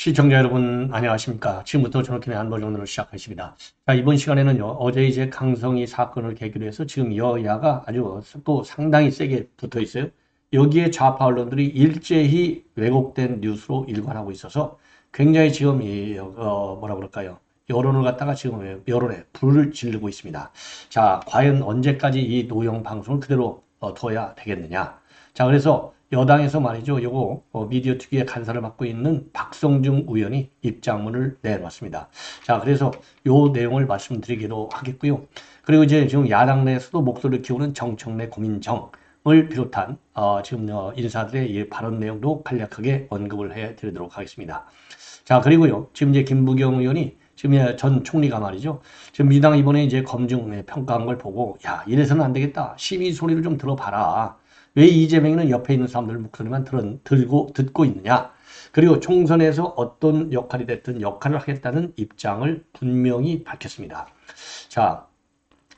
시청자 여러분 안녕하십니까. 지금부터 저녁에 안보정론을 시작하십니다. 자, 이번 시간에는요, 어제 이제 강성희 사건을 계기로 해서 지금 여야가 아주 또 상당히 세게 붙어 있어요. 여기에 좌파 언론들이 일제히 왜곡된 뉴스로 일관하고 있어서 굉장히 지금 뭐라 그럴까요? 여론을 갖다가 지금 여론에 불을 지르고 있습니다. 자, 과연 언제까지 이 노영 방송을 그대로 둬야 되겠느냐? 자, 그래서 여당에서 말이죠. 요거 미디어 특위의 간사를 맡고 있는 박성중 의원이 입장문을 내놨습니다. 자, 그래서 요 내용을 말씀드리기로 하겠고요. 그리고 이제 지금 야당 내에서도 목소리를 키우는 정청래 고민정을 비롯한 지금 인사들의 이 발언 내용도 간략하게 언급을 해 드리도록 하겠습니다. 자, 그리고요. 지금 이제 김부겸 의원이 지금 전 총리가 말이죠. 지금 민주당 이번에 이제 검증 평가한 걸 보고 야, 이래서는 안 되겠다. 시민 소리를 좀 들어봐라. 왜 이재명이는 옆에 있는 사람들 목소리만 듣고 있느냐. 그리고 총선에서 어떤 역할이 됐든 역할을 하겠다는 입장을 분명히 밝혔습니다. 자,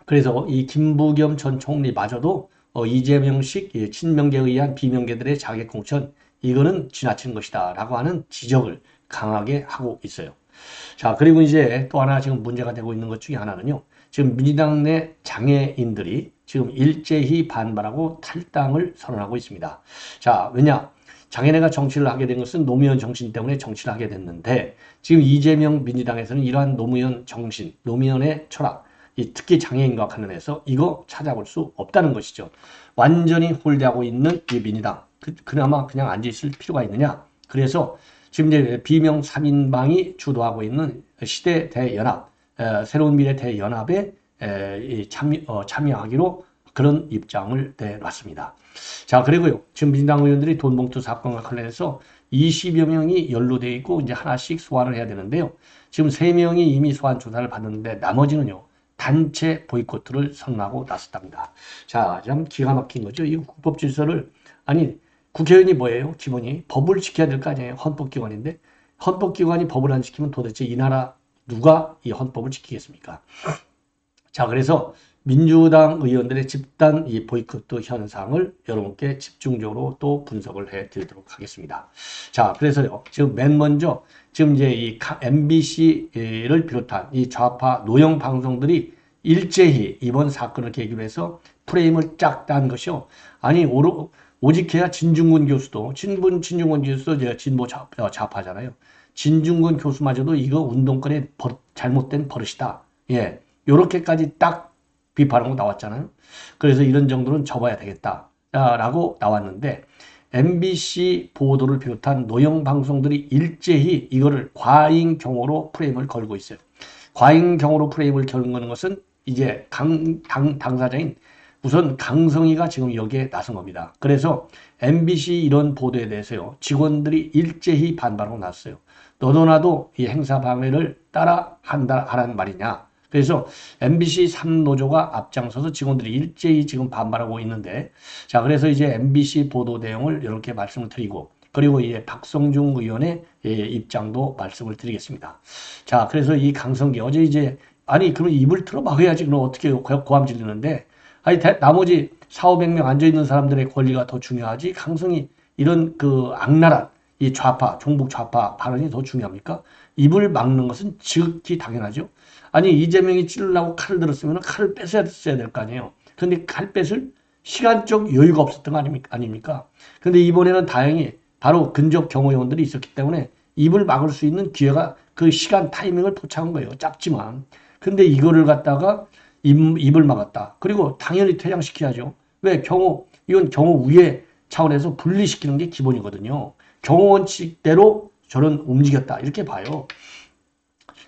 그래서 이 김부겸 전 총리마저도 이재명식 친명계에 의한 비명계들의 자객 공천 이거는 지나친 것이다 라고 하는 지적을 강하게 하고 있어요. 자, 그리고 이제 또 하나 지금 문제가 되고 있는 것 중에 하나는요. 지금 민주당 내 장애인들이 지금 일제히 반발하고 탈당을 선언하고 있습니다. 자, 왜냐? 장애인가 정치를 하게 된 것은 노무현 정신 때문에 정치를 하게 됐는데 지금 이재명 민주당에서는 이러한 노무현 정신, 노무현의 철학, 특히 장애인과 관련해서 이거 찾아볼 수 없다는 것이죠. 완전히 홀대하고 있는 이 민주당. 그나마 그냥 앉아있을 필요가 있느냐? 그래서 지금 이제 비명 3인방이 주도하고 있는 시대 대연합, 새로운 미래 대연합에 참여하기로 그런 입장을 내놨습니다. 자, 그리고요. 지금 민주당 의원들이 돈봉투 사건과 관련해서 20여 명이 연루되어 있고 이제 하나씩 소환을 해야 되는데요. 지금 3명이 이미 소환 조사를 받았는데 나머지는요. 단체 보이콧을 선언하고 나섰답니다. 자, 참 기가 막힌 거죠. 이 국법 질서를 아니 국회의원이 뭐예요? 기본이 법을 지켜야 될 거 아니에요. 헌법기관인데 헌법기관이 법을 안 지키면 도대체 이 나라 누가 이 헌법을 지키겠습니까? 자, 그래서 민주당 의원들의 집단 이 보이콧 현상을 여러분께 집중적으로 또 분석을 해 드리도록 하겠습니다. 자, 그래서요. 지금 맨 먼저 지금 이제 이 MBC를 비롯한 이 좌파 노영 방송들이 일제히 이번 사건을 계기로 해서 프레임을 쫙 딴 것이요. 아니, 오직해야 진중권 교수도, 진중권 교수도 진보 좌파잖아요. 진중권 교수마저도 이거 운동권의 잘못된 버릇이다. 예. 요렇게까지 딱 비판하고 나왔잖아요. 그래서 이런 정도는 접어야 되겠다. 라고 나왔는데, MBC 보도를 비롯한 노영 방송들이 일제히 이거를 과잉 경호로 프레임을 걸고 있어요. 과잉 경호로 프레임을 걸는 것은 이제 당사자인 우선 강성희가 지금 여기에 나선 겁니다. 그래서 MBC 이런 보도에 대해서요. 직원들이 일제히 반발하고 났어요. 너도 나도 이 행사 방해를 따라 하란 말이냐. 그래서 MBC 3노조가 앞장서서 직원들이 일제히 지금 반발하고 있는데 자, 그래서 이제 MBC 보도 내용을 이렇게 말씀을 드리고 그리고 이제 박성중 의원의 입장도 말씀을 드리겠습니다. 자, 그래서 이 강성기 어제 이제 아니 그러면 입을 틀어 막아야지 그럼 어떻게 고함 지르는데 아니, 나머지 4,500명 앉아있는 사람들의 권리가 더 중요하지, 강성이 이런 그 악랄한 이 좌파, 종북 좌파 발언이 더 중요합니까? 입을 막는 것은 지극히 당연하죠. 아니, 이재명이 찌르려고 칼을 들었으면 칼을 뺐어야 될 거 아니에요. 근데 칼 뺐을 시간적 여유가 없었던 거 아닙니까? 근데 이번에는 다행히 바로 근접 경호요원들이 있었기 때문에 입을 막을 수 있는 기회가 그 시간 타이밍을 포착한 거예요. 짧지만. 근데 이거를 갖다가 입을 막았다. 그리고 당연히 퇴장시켜야죠. 왜? 이건 경호 우회 차원에서 분리시키는 게 기본이거든요. 경호 원칙대로 저는 움직였다. 이렇게 봐요.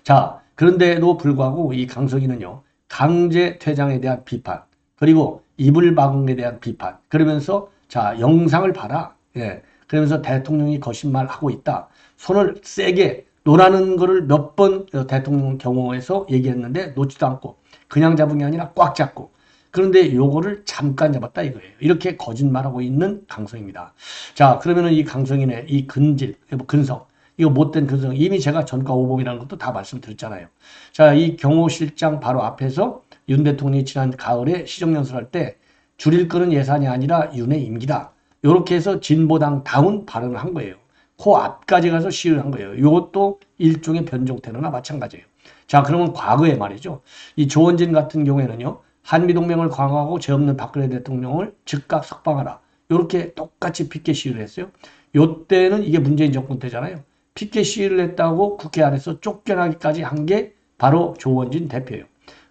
자, 그런데도 불구하고 이 강석이는요, 강제 퇴장에 대한 비판, 그리고 입을 막음에 대한 비판, 그러면서 자, 영상을 봐라. 예. 그러면서 대통령이 거짓말하고 있다. 손을 세게 놓라는 거를 몇 번 대통령 경호에서 얘기했는데 놓지도 않고 그냥 잡은 게 아니라 꽉 잡고 그런데 요거를 잠깐 잡았다 이거예요. 이렇게 거짓말하고 있는 강성입니다. 자, 그러면은 이 강성인의 이 근성, 이거 못된 근성, 이미 제가 전과 오범이라는 것도 다 말씀드렸잖아요. 자, 이 경호실장 바로 앞에서 윤 대통령이 지난 가을에 시정연설할 때 줄일 거는 예산이 아니라 윤의 임기다. 이렇게 해서 진보당 다운 발언을 한 거예요. 그 앞까지 가서 시위를 한 거예요. 이것도 일종의 변종 테러나 마찬가지예요. 자, 그러면 과거에 말이죠. 이 조원진 같은 경우에는요. 한미동맹을 강화하고 죄 없는 박근혜 대통령을 즉각 석방하라. 이렇게 똑같이 피켓 시위를 했어요. 요때는 이게 문재인 정권 때잖아요. 피켓 시위를 했다고 국회 안에서 쫓겨나기까지 한 게 바로 조원진 대표예요.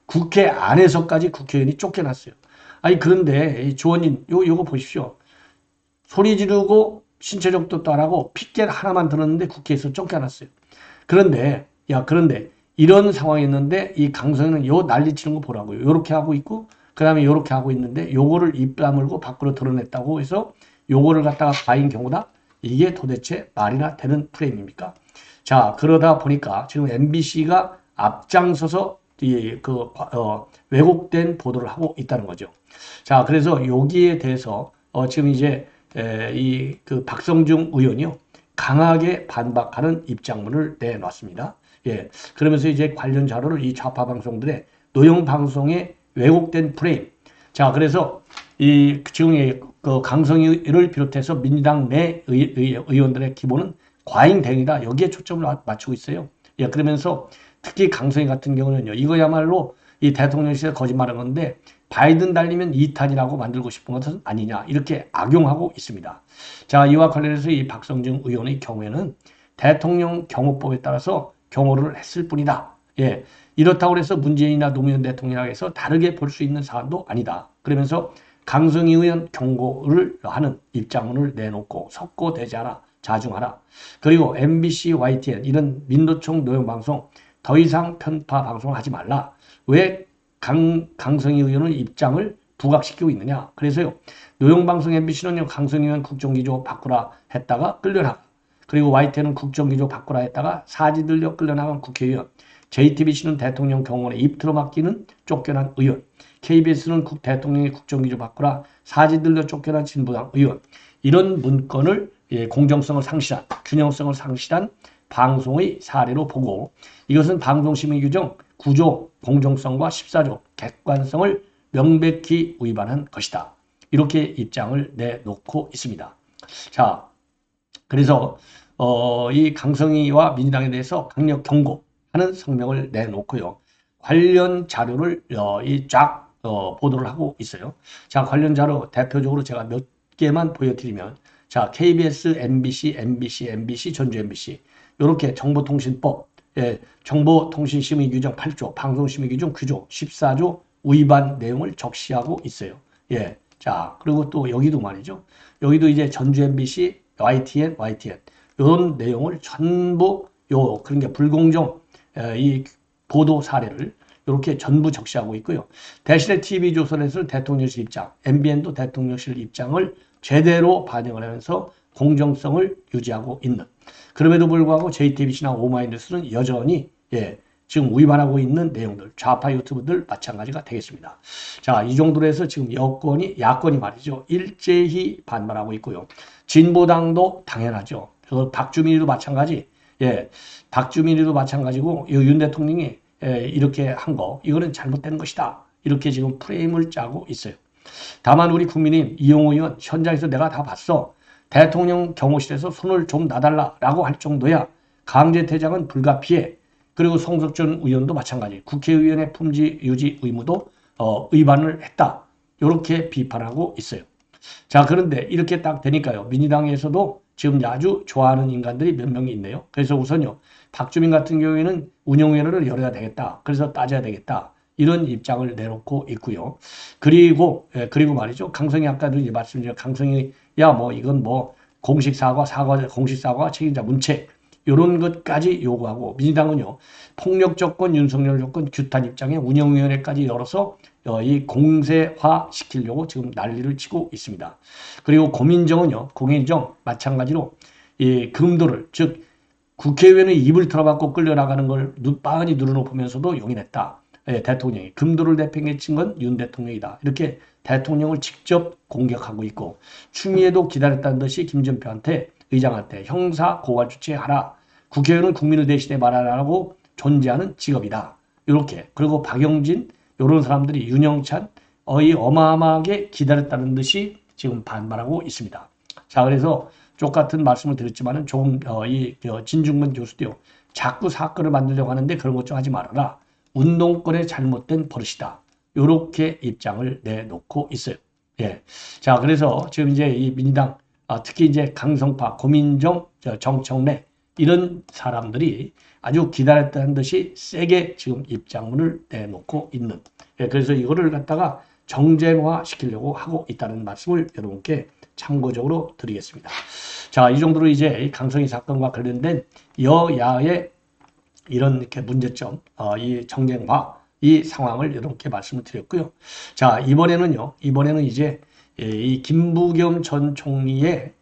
국회 안에서까지 국회의원이 쫓겨났어요. 아니 그런데 조원진 요거 보십시오. 소리 지르고 신체적도 따라고 피켓 하나만 들었는데 국회에서 쫓겨났어요. 그런데 이런 상황이었는데 이 강성현은 요 난리치는 거 보라고요. 요렇게 하고 있고 그다음에 요렇게 하고 있는데 요거를 입 다물고 밖으로 드러냈다고 해서 요거를 갖다가 과잉 경우다. 이게 도대체 말이나 되는 프레임입니까? 자, 그러다 보니까 지금 MBC가 앞장서서 왜곡된 보도를 하고 있다는 거죠. 자, 그래서 여기에 대해서 지금 이제 박성중 의원이요 강하게 반박하는 입장문을 내놨습니다. 예, 그러면서 이제 관련 자료를 이 좌파 방송들의 노영 방송의 왜곡된 프레임. 자, 그래서 지금 강성희를 비롯해서 민주당 내 의원들의 기본은 과잉 대응이다. 여기에 초점을 맞추고 있어요. 예, 그러면서 특히 강성희 같은 경우는요. 이거야말로 이 대통령실에 거짓말한 건데 바이든 달리면 2탄이라고 만들고 싶은 것은 아니냐. 이렇게 악용하고 있습니다. 자, 이와 관련해서 이 박성중 의원의 경우에는 대통령 경호법에 따라서 경호를 했을 뿐이다. 예, 이렇다고 해서 문재인이나 노무현 대통령에서 다르게 볼 수 있는 사안도 아니다. 그러면서 강성희 의원 경고를 하는 입장문을 내놓고 석고대자하라, 자중하라. 그리고 MBC, YTN 이런 민노총 노영방송 더 이상 편파 방송을 하지 말라. 왜 강성희 의원의 입장을 부각시키고 있느냐. 그래서요. 노영방송 MBC는요. 강성희 의원 국정기조 바꾸라 했다가 끌려나가. 그리고 YTN은 국정기조 바꾸라 했다가 사지 들려 끌려나간 국회의원. JTBC는 대통령 경호원에 입 틀어막기는 쫓겨난 의원. KBS는 대통령의 국정기조 바꾸라 사지 들려 쫓겨난 진보당 의원. 이런 문건을 공정성을 상실한 균형성을 상실한 방송의 사례로 보고 이것은 방송심의규정 9조 공정성과 14조 객관성을 명백히 위반한 것이다. 이렇게 입장을 내놓고 있습니다. 자, 그래서 이 강성희와 민주당에 대해서 강력 경고하는 성명을 내놓고요. 관련 자료를 쫙 보도를 하고 있어요. 자, 관련 자료 대표적으로 제가 몇 개만 보여드리면 자, KBS, MBC, 전주 MBC 이렇게 정보통신법, 정보통신심의규정 8조, 방송심의규정 9조, 14조 위반 내용을 적시하고 있어요. 예, 자, 그리고 또 여기도 말이죠. 여기도 이제 전주 MBC, YTN 이런 내용을 전부 그런 게 불공정 이 보도 사례를 이렇게 전부 적시하고 있고요. 대신에 TV조선에서는 대통령실 입장, MBN도 대통령실 입장을 제대로 반영을 하면서 공정성을 유지하고 있는. 그럼에도 불구하고 JTBC나 오마이뉴스는 여전히 지금 위반하고 있는 내용들, 좌파 유튜브들 마찬가지가 되겠습니다. 자, 이 정도로 해서 지금 야권이 말이죠. 일제히 반발하고 있고요. 진보당도 당연하죠. 박주민이도 마찬가지. 박주민이도 마찬가지고 윤 대통령이 이렇게 한 거, 이거는 잘못된 것이다. 이렇게 지금 프레임을 짜고 있어요. 다만 우리 국민인 이용호 의원 현장에서 내가 다 봤어. 대통령 경호실에서 손을 좀 놔달라라고 할 정도야. 강제 퇴장은 불가피해. 그리고 송석준 의원도 마찬가지. 국회의원의 품질 유지 의무도 위반을 했다. 이렇게 비판하고 있어요. 자, 그런데 이렇게 딱 되니까요. 민주당에서도 지금 아주 좋아하는 인간들이 몇 명이 있네요. 그래서 우선요. 박주민 같은 경우에는 운영위원회를 열어야 되겠다. 그래서 따져야 되겠다. 이런 입장을 내놓고 있고요. 그리고 말이죠. 강성희 아까도 이제 말씀드린 강성희 이건 공식 사과 책임자 문책 이런 것까지 요구하고 민주당은요. 폭력 조건, 윤석열 조건, 규탄 입장에 운영위원회까지 열어서 이 공세화 시키려고 지금 난리를 치고 있습니다. 그리고 고민정 마찬가지로 이 금도를 즉 국회의원의 입을 틀어막고 끌려나가는 걸 빤히 누르놓으면서도 용인했다. 대통령이 금도를 내팽개친 건 윤 대통령이다. 이렇게 대통령을 직접 공격하고 있고 추미애도 기다렸다는 듯이 김진표한테 의장한테 형사 고발 조치하라. 국회의원은 국민을 대신해 말하라고 존재하는 직업이다. 이렇게 그리고 박영진 이런 사람들이 윤영찬 어마어마하게 기다렸다는 듯이 지금 반발하고 있습니다. 자, 그래서 똑같은 말씀을 드렸지만은 조금 진중권 교수도요. 자꾸 사건을 만들려고 하는데 그런 것 좀 하지 말아라. 운동권의 잘못된 버릇이다. 요렇게 입장을 내놓고 있어요. 예. 자, 그래서 지금 이제 이 민주당, 특히 이제 강성파, 고민정, 정청래, 이런 사람들이 아주 기다렸다는 듯이 세게 지금 입장문을 내놓고 있는. 예, 그래서 이거를 갖다가 정쟁화 시키려고 하고 있다는 말씀을 여러분께 참고적으로 드리겠습니다. 자, 이 정도로 이제 강성희 사건과 관련된 여야의 이런 이렇게 문제점, 이 정쟁화, 이 상황을 여러분께 말씀을 드렸고요. 자, 이번에는 이제 이 김부겸 전 총리의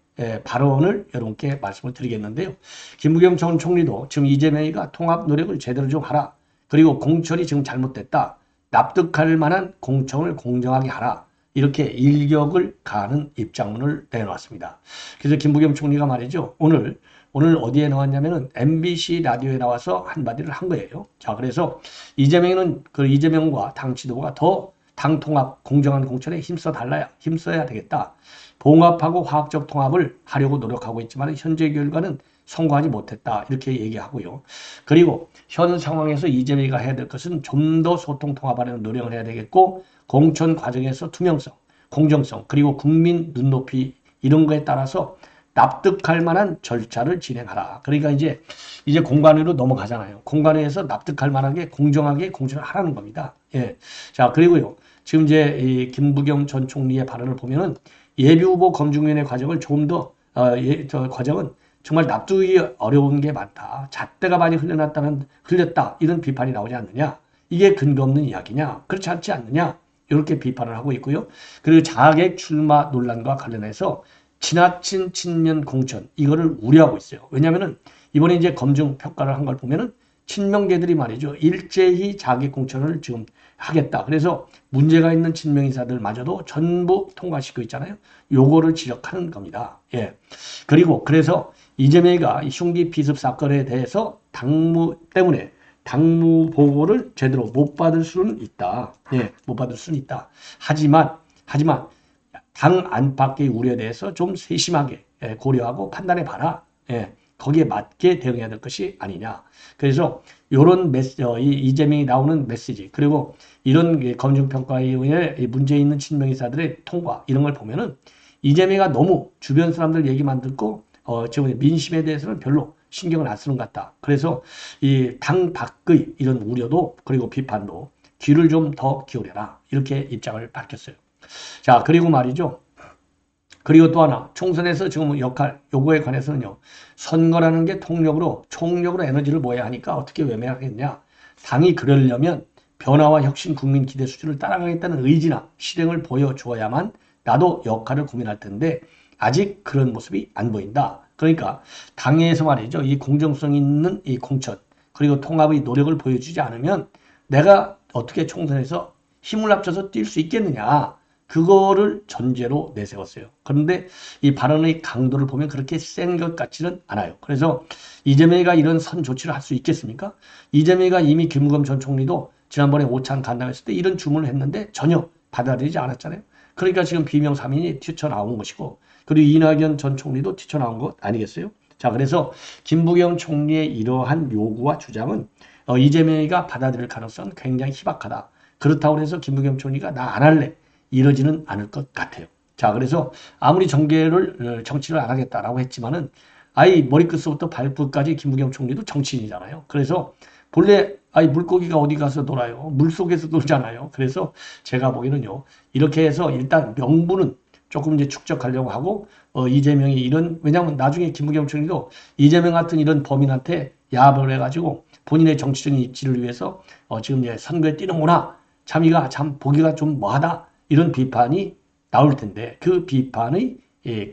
발언을 여러분께 말씀을 드리겠는데요. 김부겸 전 총리도 지금 이재명이가 통합 노력을 제대로 좀 하라. 그리고 공천이 지금 잘못됐다. 납득할 만한 공천을 공정하게 하라. 이렇게 일격을 가하는 입장문을 내놓았습니다. 그래서 김부겸 총리가 말이죠. 오늘 어디에 나왔냐면은 MBC 라디오에 나와서 한마디를 한 거예요. 자, 그래서 이재명과 당 지도부가 더 당 통합, 공정한 공천에 힘써야 되겠다. 봉합하고 화학적 통합을 하려고 노력하고 있지만 현재 결과는 성공하지 못했다. 이렇게 얘기하고요. 그리고 현 상황에서 이재명이가 해야 될 것은 좀 더 소통 통합하려는 노력을 해야 되겠고, 공천 과정에서 투명성, 공정성, 그리고 국민 눈높이 이런 거에 따라서 납득할 만한 절차를 진행하라. 그러니까 이제 공관위로 넘어가잖아요. 공관위에서 납득할 만하게 공정하게 공천을 하라는 겁니다. 예. 자, 그리고요. 지금 이제 이 김부겸 전 총리의 발언을 보면은 예비후보 검증위원회 과정을 조금 더, 과정은 정말 납득이 어려운 게 많다. 잣대가 많이 흘렸다. 이런 비판이 나오지 않느냐. 이게 근거 없는 이야기냐. 그렇지 않지 않느냐. 이렇게 비판을 하고 있고요. 그리고 자객 출마 논란과 관련해서 지나친 친명 공천, 이거를 우려하고 있어요. 왜냐면은 이번에 이제 검증 평가를 한 걸 보면은 친명계들이 말이죠. 일제히 자객 공천을 지금 하겠다. 그래서 문제가 있는 친명인사들마저도 전부 통과시키고 있잖아요. 요거를 지적하는 겁니다. 예. 그리고 그래서 이재명이가 흉기 비습 사건에 대해서 당무 때문에 당무 보고를 제대로 못 받을 수는 있다. 예, 못 받을 수는 있다. 하지만 당 안팎의 우려에 대해서 좀 세심하게 고려하고 판단해 봐라. 예, 거기에 맞게 대응해야 될 것이 아니냐. 그래서 이런 이재명이 나오는 메시지, 그리고 이런 검증평가위원회 문제 있는 친명인사들의 통과, 이런 걸 보면은 이재명이가 너무 주변 사람들 얘기만 듣고 지금 민심에 대해서는 별로 신경을 안 쓰는 것 같다. 그래서 이 당 밖의 이런 우려도, 그리고 비판도 귀를 좀 더 기울여라. 이렇게 입장을 밝혔어요. 자, 그리고 말이죠. 그리고 또 하나, 총선에서 지금 요거에 관해서는요, 선거라는 게 총력으로 에너지를 모아야 하니까 어떻게 외면하겠냐. 당이 그러려면 변화와 혁신, 국민 기대 수준을 따라가겠다는 의지나 실행을 보여주어야만 나도 역할을 고민할 텐데, 아직 그런 모습이 안 보인다. 그러니까 당에서 말이죠, 이 공정성 있는 이 공천, 그리고 통합의 노력을 보여주지 않으면 내가 어떻게 총선에서 힘을 합쳐서 뛸 수 있겠느냐. 그거를 전제로 내세웠어요. 그런데 이 발언의 강도를 보면 그렇게 센 것 같지는 않아요. 그래서 이재명이가 이런 선 조치를 할 수 있겠습니까? 이재명이가 이미 김부겸 전 총리도 지난번에 오찬 간담했을 때 이런 주문을 했는데 전혀 받아들이지 않았잖아요. 그러니까 지금 비명 3인이 튀쳐나온 것이고, 그리고 이낙연 전 총리도 튀쳐나온 것 아니겠어요? 자, 그래서 김부겸 총리의 이러한 요구와 주장은 이재명이가 받아들일 가능성은 굉장히 희박하다. 그렇다고 해서 김부겸 총리가 나 안 할래, 이러지는 않을 것 같아요. 자, 그래서 아무리 정치를 안 하겠다라고 했지만은 머리끝부터 발끝까지 김부겸 총리도 정치인이잖아요. 그래서 본래 물고기가 어디 가서 놀아요? 물속에서 놀잖아요. 그래서 제가 보기에는요, 이렇게 해서 일단 명분은 조금 이제 축적하려고 하고, 이재명이 왜냐하면 나중에 김부겸 총리도 이재명 같은 이런 범인한테 야합을 해가지고 본인의 정치적인 입지를 위해서 지금 이제 선거에 뛰는구나. 참 보기가 좀 뭐하다. 이런 비판이 나올 텐데, 그 비판의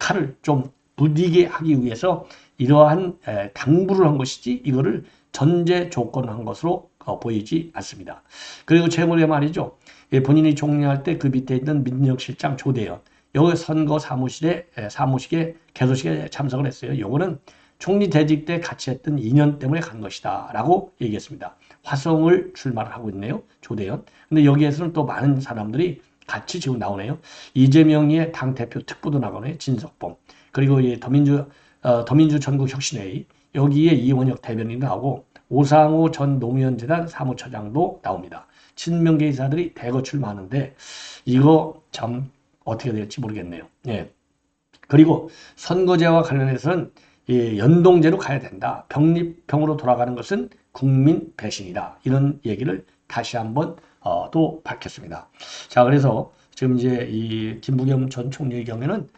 칼을 좀 부디게 하기 위해서 이러한 당부를 한 것이지, 이거를 전제 조건을 한 것으로 보이지 않습니다. 그리고 최근에 말이죠, 본인이 총리할 때 그 밑에 있는 민정실장 조대현, 여기 선거 사무실에 개소식에 참석을 했어요. 요거는 총리 대직 때 같이 했던 인연 때문에 간 것이다 라고 얘기했습니다. 화성을 출마를 하고 있네요, 조대현. 근데 여기에서는 또 많은 사람들이 같이 지금 나오네요. 이재명의 당대표 특보도 나가네요, 진석범. 그리고 이 더민주 전국혁신회의 여기에 이원혁 대변인이 나오고 오상호 전 노무현재단 사무처장도 나옵니다. 친명계 이사들이 대거 출마하는데 이거 참 어떻게 될지 모르겠네요. 예. 그리고 선거제와 관련해서는 연동제로 가야 된다. 병립형으로 돌아가는 것은 국민 배신이다. 이런 얘기를 다시 한번 또 밝혔습니다. 자, 그래서 지금 이제 이 김부겸 전 총리의 경우에는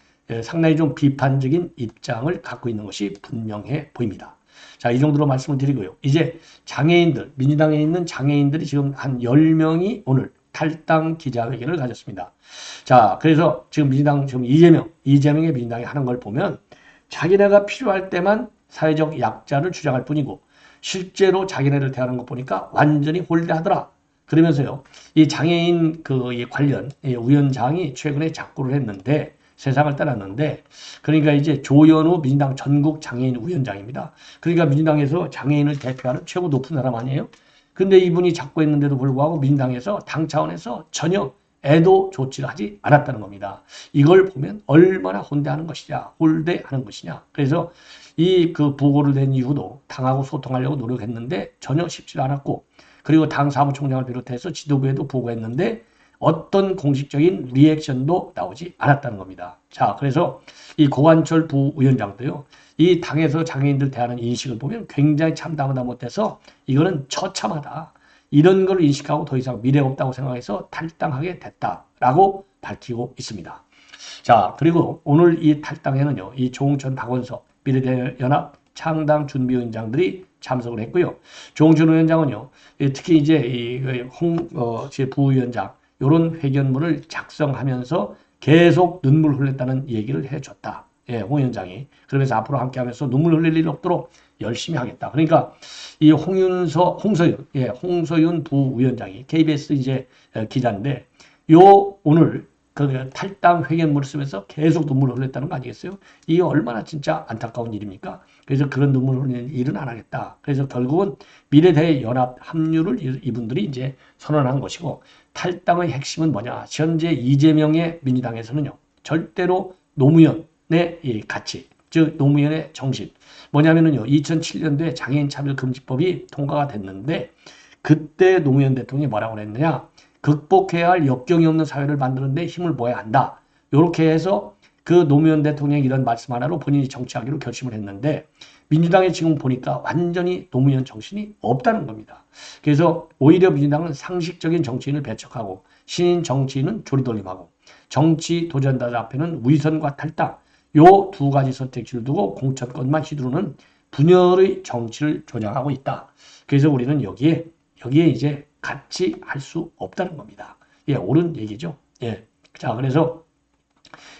상당히 좀 비판적인 입장을 갖고 있는 것이 분명해 보입니다. 자, 이 정도로 말씀을 드리고요. 이제 장애인들, 민주당에 있는 장애인들이 지금 한 10명이 오늘 탈당 기자회견을 가졌습니다. 자, 그래서 지금 민주당, 지금 이재명의 민주당이 하는 걸 보면 자기네가 필요할 때만 사회적 약자를 주장할 뿐이고 실제로 자기네를 대하는 거 보니까 완전히 홀대하더라. 그러면서요, 이 장애인 이 관련 위원장이 최근에 작고를 했는데 세상을 떠났는데 그러니까 이제 조현우 민주당 전국 장애인 위원장입니다. 그러니까 민주당에서 장애인을 대표하는 최고 높은 사람 아니에요? 근데 이분이 작고했는데도 불구하고 민주당에서 당 차원에서 전혀 애도 조치를 하지 않았다는 겁니다. 이걸 보면 얼마나 홀대하는 것이냐, 그래서 이 부고를 낸 이후도 당하고 소통하려고 노력했는데 전혀 쉽지 않았고, 그리고 당 사무총장을 비롯해서 지도부에도 보고했는데 어떤 공식적인 리액션도 나오지 않았다는 겁니다. 자, 그래서 이 고관철 부위원장도요, 이 당에서 장애인들 대하는 인식을 보면 굉장히 참담하다 못해서 이거는 처참하다. 이런 걸 인식하고 더 이상 미래가 없다고 생각해서 탈당하게 됐다라고 밝히고 있습니다. 자, 그리고 오늘 이 탈당에는요, 이 조홍천, 박원석 미래대연합 창당 준비위원장들이 참석을 했고요. 조홍천 위원장은요, 특히 이제 부위원장 이런 회견문을 작성하면서 계속 눈물 흘렸다는 얘기를 해줬다. 예, 홍 위원장이. 그러면서 앞으로 함께하면서 눈물 흘릴 일 없도록 열심히 하겠다. 그러니까 이 홍소윤 부위원장이 KBS 이제 기자인데 오늘 그 탈당 회견문을 쓰면서 계속 눈물을 흘렸다는 거 아니겠어요? 이게 얼마나 진짜 안타까운 일입니까? 그래서 그런 눈물을 흘리는 일은 안 하겠다. 그래서 결국은 미래대연합 합류를 이분들이 이제 선언한 것이고, 탈당의 핵심은 뭐냐? 현재 이재명의 민주당에서는요, 절대로 노무현의 이 가치, 즉 노무현의 정신, 뭐냐면은요, 2007년도에 장애인 차별금지법이 통과가 됐는데 그때 노무현 대통령이 뭐라고 했느냐? 극복해야 할 역경이 없는 사회를 만드는데 힘을 모아야 한다. 이렇게 해서 그 노무현 대통령이 이런 말씀 하나로 본인이 정치하기로 결심을 했는데 민주당에 지금 보니까 완전히 노무현 정신이 없다는 겁니다. 그래서 오히려 민주당은 상식적인 정치인을 배척하고 신인 정치인은 조리돌림하고 정치 도전자들 앞에는 위선과 탈당, 요 두 가지 선택지를 두고 공천권만 휘두르는 분열의 정치를 조장하고 있다. 그래서 우리는 여기에 이제 같이 할 수 없다는 겁니다. 예, 옳은 얘기죠. 예. 자,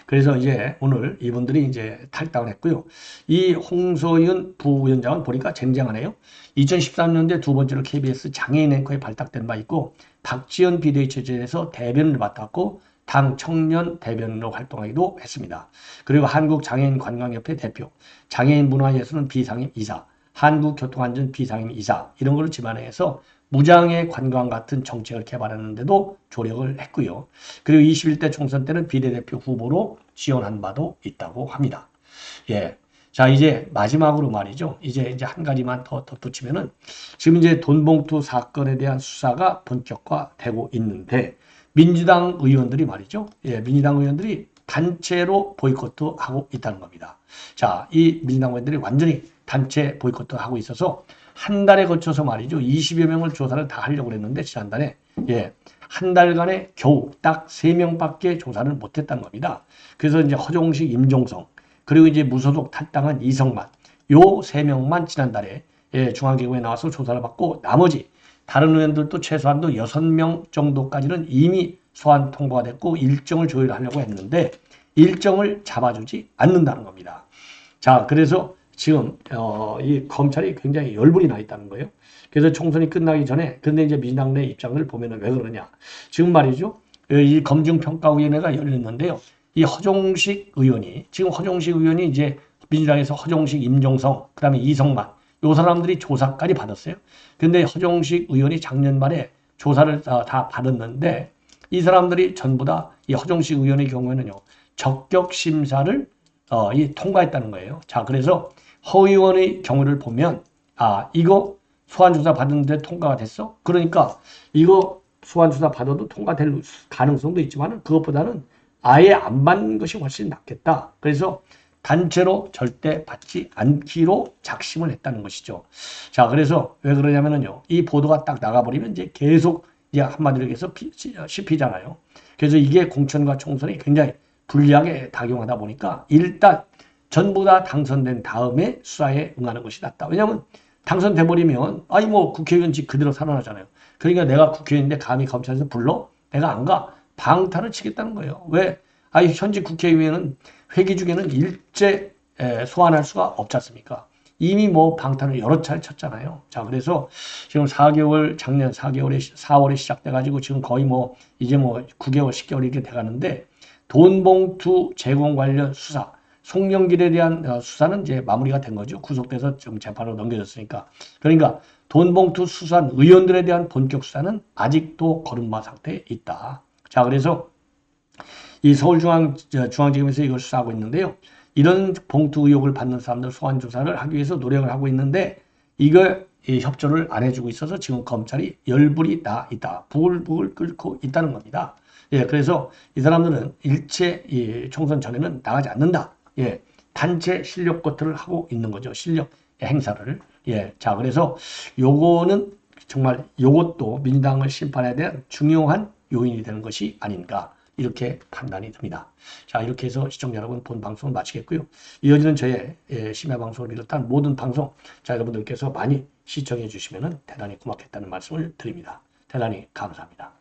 그래서 이제 오늘 이분들이 이제 탈당을 했고요. 이 홍소윤 부위원장은 보니까 쟁쟁하네요. 2013년도에 두 번째로 KBS 장애인 앵커에 발탁된 바 있고, 박지원 비대위 체제에서 대변을 맡았고, 당 청년 대변인으로 활동하기도 했습니다. 그리고 한국장애인관광협회 대표, 장애인문화예술은 비상임 이사, 한국교통안전 비상임 이사, 이런 걸 지만해서 무장애 관광 같은 정책을 개발하는데도 조력을 했고요. 그리고 21대 총선 때는 비례대표 후보로 지원한 바도 있다고 합니다. 예. 자, 이제 마지막으로 말이죠. 이제 한 가지만 더 덧붙이면은 지금 이제 돈봉투 사건에 대한 수사가 본격화되고 있는데 민주당 의원들이 말이죠. 예, 민주당 의원들이 단체로 보이콧도 하고 있다는 겁니다. 자, 이 민주당 의원들이 완전히 단체 보이콧도 하고 있어서 한 달에 거쳐서 말이죠. 20여 명을 조사를 다 하려고 했는데 지난달에 한 달간에 겨우 딱 3명밖에 조사를 못했다는 겁니다. 그래서 이제 허종식, 임종성, 그리고 이제 무소속 탈당한 이성만, 요 3명만 지난달에 중앙지검에 나와서 조사를 받고 나머지 다른 의원들도 최소한도 6명 정도까지는 이미 소환 통보가 됐고 일정을 조율하려고 했는데 일정을 잡아주지 않는다는 겁니다. 자, 그래서 지금 이 검찰이 굉장히 열불이 나 있다는 거예요. 그래서 총선이 끝나기 전에, 근데 이제 민주당 내 입장을 보면은 왜 그러냐? 지금 말이죠. 이 검증평가위원회가 열렸는데요. 이 허종식 의원이 이제 민주당에서 허종식, 임종성, 그다음에 이성만, 요 사람들이 조사까지 받았어요. 근데 허종식 의원이 작년 말에 조사를 다 받았는데 이 사람들이 전부 다 이 허종식 의원의 경우에는요, 적격 심사를 이 통과했다는 거예요. 자, 그래서 허 의원의 경우를 보면 이거 소환조사 받았는데 통과가 됐어? 그러니까 이거 소환조사 받아도 통과될 가능성도 있지만 그것보다는 아예 안 받는 것이 훨씬 낫겠다. 그래서 단체로 절대 받지 않기로 작심을 했다는 것이죠. 자, 그래서 왜 그러냐면요. 이 보도가 딱 나가버리면 이제 계속 이제 한마디로 해서 씹히잖아요. 그래서 이게 공천과 총선이 굉장히 불리하게 작용하다 보니까 일단 전부 다 당선된 다음에 수사에 응하는 것이 낫다. 왜냐하면 당선돼버리면 뭐 국회의원직 그대로 살아나잖아요. 그러니까 내가 국회의원인데 감히 검찰에서 불러? 내가 안 가. 방탄을 치겠다는 거예요. 왜? 현직 국회의원은 회기 중에는 일제 소환할 수가 없지 않습니까? 이미 뭐 방탄을 여러 차례 쳤잖아요. 자, 그래서 지금 4개월, 작년 4월에 시작돼가지고 지금 거의 이제 9개월, 10개월 이렇게 돼가는데 돈봉투 제공 관련 수사, 송영길에 대한 수사는 이제 마무리가 된 거죠. 구속돼서 지금 재판으로 넘겨졌으니까. 그러니까 돈봉투 수사한 의원들에 대한 본격 수사는 아직도 거름마 상태에 있다. 자, 그래서 이 서울중앙지검에서 이걸 수사하고 있는데요. 이런 봉투 의혹을 받는 사람들 소환 조사를 하기 위해서 노력을 하고 있는데 이걸 협조를 안 해주고 있어서 지금 검찰이 열불이 나 있다. 부글부글 끓고 있다는 겁니다. 예, 그래서 이 사람들은 일체 총선 전에는 나가지 않는다. 예, 단체 실력 거트를 하고 있는 거죠. 실력 행사를. 예, 자, 그래서 요거는 정말 요것도 민주당을 심판해야 될 중요한 요인이 되는 것이 아닌가. 이렇게 판단이 듭니다. 자, 이렇게 해서 시청자 여러분 본 방송을 마치겠고요. 이어지는 저의 심야 방송을 비롯한 모든 방송, 자, 여러분들께서 많이 시청해 주시면 대단히 고맙겠다는 말씀을 드립니다. 대단히 감사합니다.